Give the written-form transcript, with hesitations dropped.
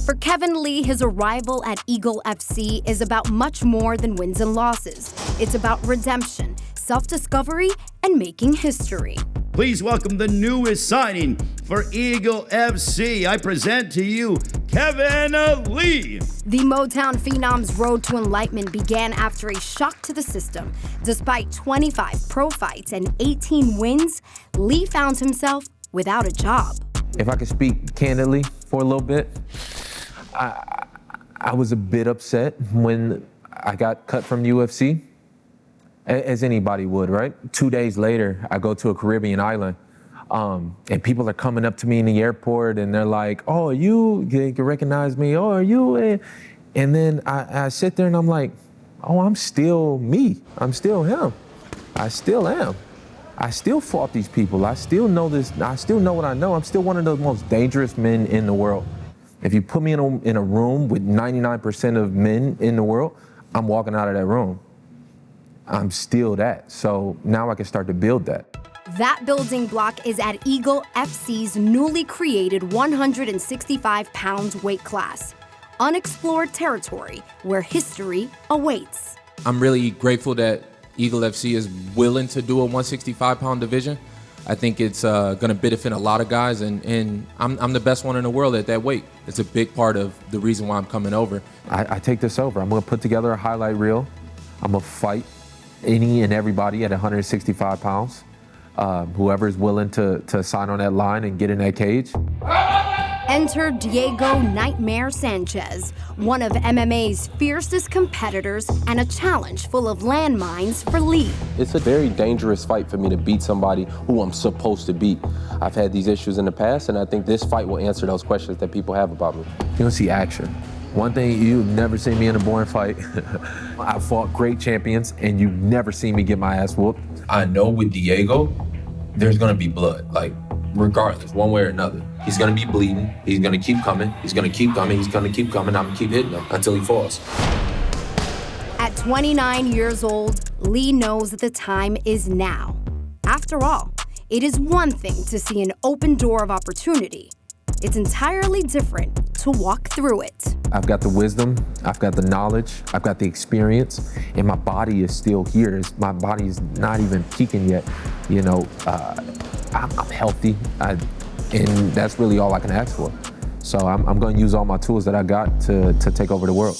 For Kevin Lee, his arrival at Eagle FC is about much more than wins and losses. It's about redemption, self-discovery, and making history. Please welcome the newest signing for Eagle FC. I present to you Kevin Lee. The Motown Phenom's road to enlightenment began after a shock to the system. Despite 25 pro fights and 18 wins, Lee found himself without a job. If I could speak candidly for a little bit, I was a bit upset when I got cut from UFC, as anybody would, right? 2 days later, I go to a Caribbean island, and people are coming up to me in the airport, and they're like, "Oh, you can recognize me? Oh, are you?" And then I sit there and I'm like, "Oh, I'm still me. I'm still him. I still am. I still fought these people. I still know this. I still know what I know. I'm still one of the most dangerous men in the world. If you put me in a room with 99% of men in the world, I'm walking out of that room. I'm still that. So now I can start to build that." That building block is at Eagle FC's newly created 165 pounds weight class, unexplored territory where history awaits. I'm really grateful that Eagle FC is willing to do a 165-pound division. I think it's going to benefit a lot of guys, and I'm the best one in the world at that weight. It's a big part of the reason why I'm coming over. I take this over. I'm going to put together a highlight reel. I'm going to fight any and everybody at 165 pounds. Whoever is willing to sign on that line and get in that cage. Enter Diego Nightmare Sanchez, one of MMA's fiercest competitors, and a challenge full of landmines for Lee. It's a very dangerous fight for me to beat somebody who I'm supposed to beat. I've had these issues in the past, and I think this fight will answer those questions that people have about me. You're gonna see action. One thing, you've never seen me in a boring fight. I fought great champions, and you've never seen me get my ass whooped. I know with Diego, there's gonna be blood, like regardless, one way or another. He's gonna be bleeding, he's gonna keep coming, he's gonna keep coming, he's gonna keep coming, I'm gonna keep hitting him until he falls. At 29 years old, Lee knows that the time is now. After all, it is one thing to see an open door of opportunity. It's entirely different to walk through it. I've got the wisdom, I've got the knowledge, I've got the experience, and my body is still here. My body is not even peaking yet. You know, I'm healthy, and that's really all I can ask for. So I'm gonna use all my tools that I got to take over the world.